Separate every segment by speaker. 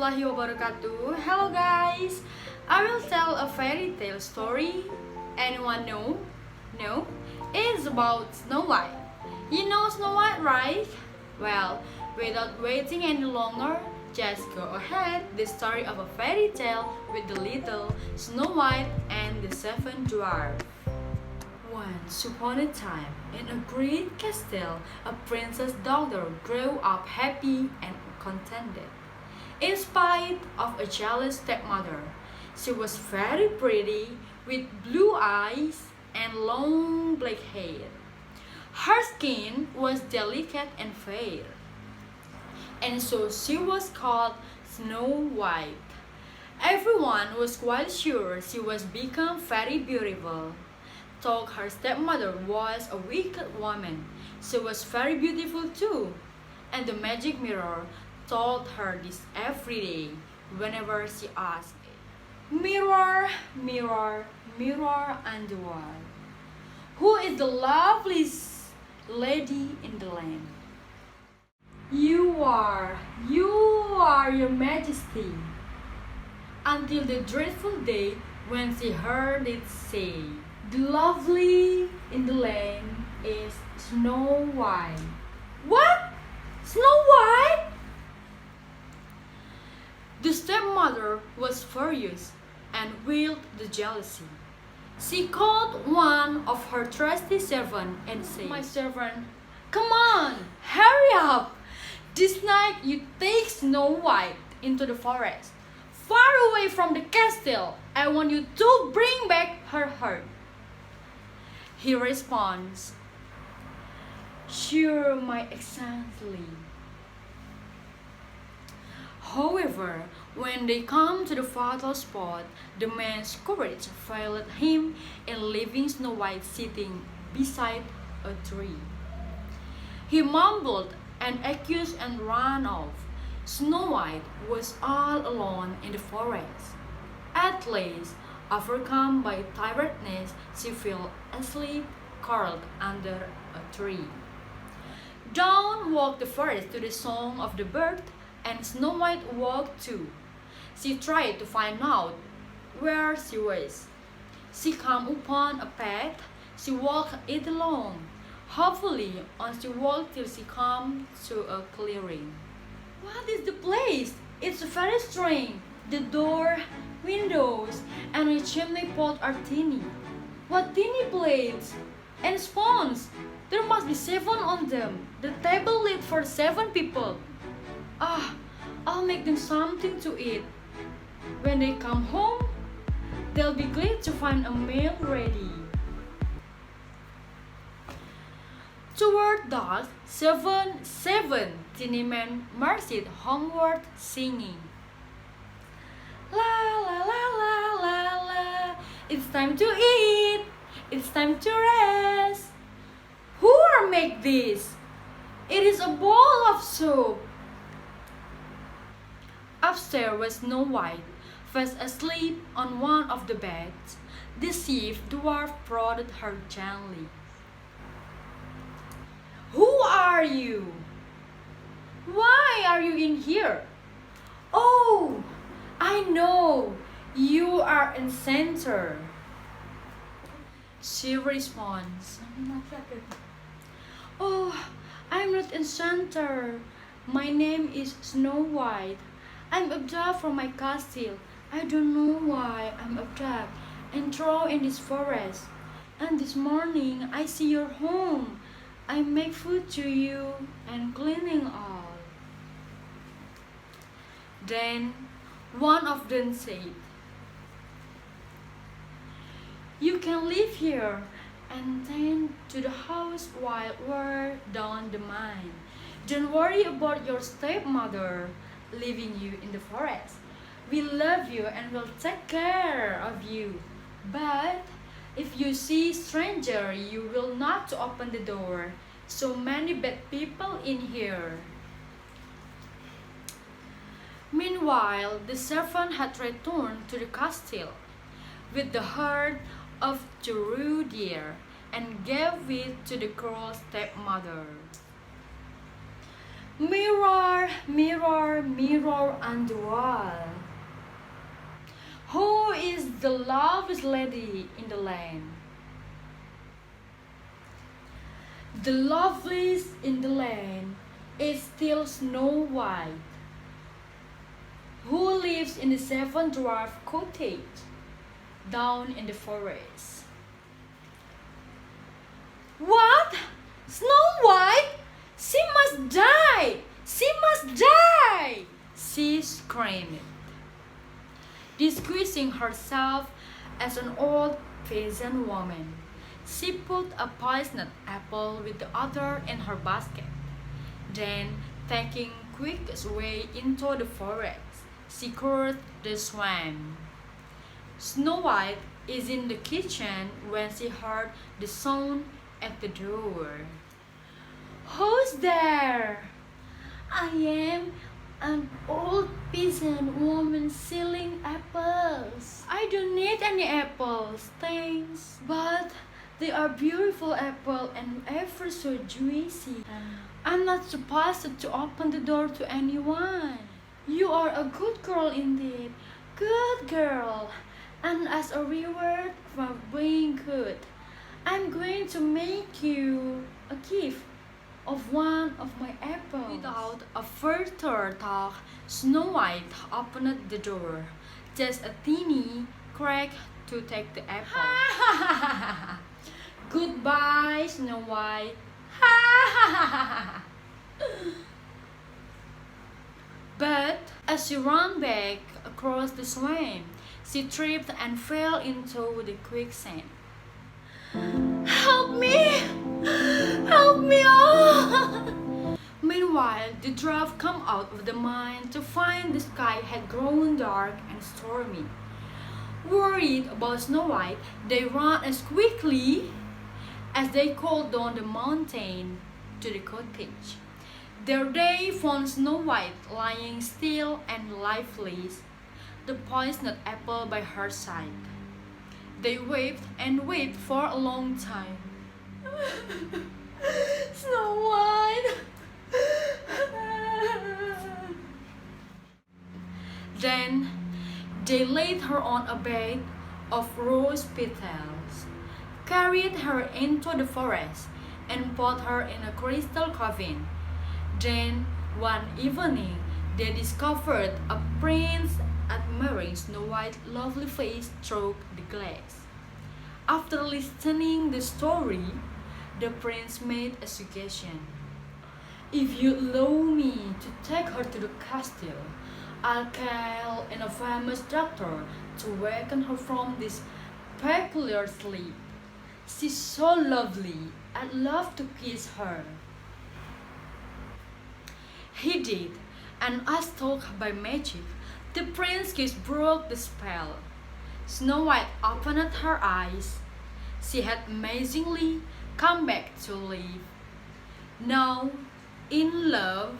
Speaker 1: warahmatullahi wabarakatuh. Hello guys, I will tell a fairy tale story. Anyone know? No? It's about Snow White. You know Snow White, right? Well, without waiting any longer, just go ahead. The story of a fairy tale with the little Snow White and the seven dwarfs. Once upon a time, in a great castle, a princess' daughter grew up happy and contented. In spite of a jealous stepmother, she was very pretty with blue eyes and long black hair. Her skin was delicate and fair, and so she was called Snow White. Everyone was quite sure she was become very beautiful. Though her stepmother was a wicked woman, she was very beautiful too, and the magic mirror told her this every day whenever she asked it. Mirror, mirror, mirror on the wall, who is the loveliest lady in the land? You are, your majesty. Until the dreadful day when she heard it say, the lovely in the land is Snow White. What? Snow White? The stepmother was furious and wild the jealousy. She called one of her trusty servants and said, my servant, come on, hurry up. This night you take Snow White into the forest, far away from the castle. I want you to bring back her heart. He responds, sure, my excellency. However, when they come to the fatal spot, the man's courage failed him in leaving Snow White sitting beside a tree. He mumbled and accused and ran off. Snow White was all alone in the forest. At last, overcome by tiredness, she fell asleep curled under a tree. Dawn woke the forest to the song of the bird, and Snow White woke too. She tried to find out where she was. She came upon a path. She walked it along. Hopefully, on she walked till she came to a clearing. What is the place? It's very strange. The door, windows, and a chimney pot are tiny. What tiny plates and spoons! There must be 7 on them. The table lit for 7 people. Ah, I'll make them something to eat. When they come home, they'll be glad to find a meal ready. Toward dusk, seven tiny men marched homeward singing. La la la la la la, it's time to eat, it's time to rest. Who are make this? It is a bowl of soup. Upstairs was Snow White, fast asleep on one of the beds. The chief dwarf prodded her gently. Who are you? Why are you in here? Oh, I know, you are in center. She responds, oh, I'm not in center. My name is Snow White. I'm abducted from my castle. I don't know why I'm abducted and thrown in this forest. And this morning I see your home. I make food to you and cleaning all. Then one of them said, you can live here and tend to the house while we're down the mine. Don't worry about your stepmother leaving you in the forest. We love you and will take care of you. But if you see stranger, you will not to open the door. So many bad people in here. Meanwhile, the servant had returned to the castle with the herd of the deer and gave it to the cruel stepmother. Mirror, mirror, mirror on the wall, who is the loveliest lady in the land? The loveliest in the land is still Snow White, who lives in the 7 dwarf cottage down in the forest. What? Snow White? She must die! She must die! She screamed, disguising herself as an old peasant woman. She put a poisoned apple with the other in her basket. Then, taking quickest way into the forest, she crossed the swamp. Snow White is in the kitchen when she heard the sound at the door. Who's there? I am an old peasant woman selling apples. I don't need any apples, thanks. But they are beautiful apples and ever so juicy. I'm not supposed to open the door to anyone. You are a good girl indeed. Good girl. And as a reward for being good, I'm going to make you a gift of one of my apples. Without a further talk, Snow White opened the door, just a teeny crack to take the apple. Goodbye, Snow White. But as she ran back across the swamp, she tripped and fell into the quicksand. Help me! Help me! Oh! Meanwhile, the dwarf came out of the mine to find the sky had grown dark and stormy. Worried about Snow White, they ran as quickly as they could down the mountain to the cottage. There they found Snow White lying still and lifeless, the poisoned apple by her side. They wept and wept for a long time. Snow White! Then they laid her on a bed of rose petals, carried her into the forest, and put her in a crystal coffin. Then one evening they discovered a prince admiring Snow White's lovely face through the glass. After listening the story, the prince made a suggestion. If you allow me to take her to the castle, I'll call in a famous doctor to waken her from this peculiar sleep. She's so lovely, I'd love to kiss her. He did, and as though by magic, the prince's kiss broke the spell. Snow White opened her eyes. She had amazingly come back to life. Now, in love,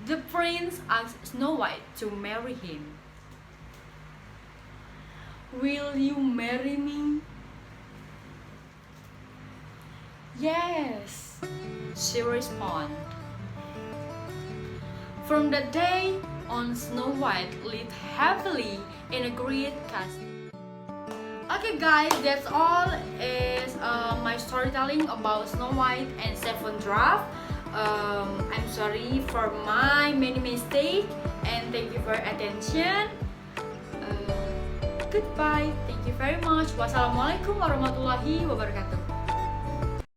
Speaker 1: the prince asked Snow White to marry him. Will you marry me? Yes, she responded. From that day on, Snow White lived happily in a great castle. Okay guys, that's all is my storytelling about Snow White and 7 Dwarfs. I'm sorry for my many mistakes and thank you for your attention. Goodbye. Thank you very much. Wassalamualaikum warahmatullahi wabarakatuh.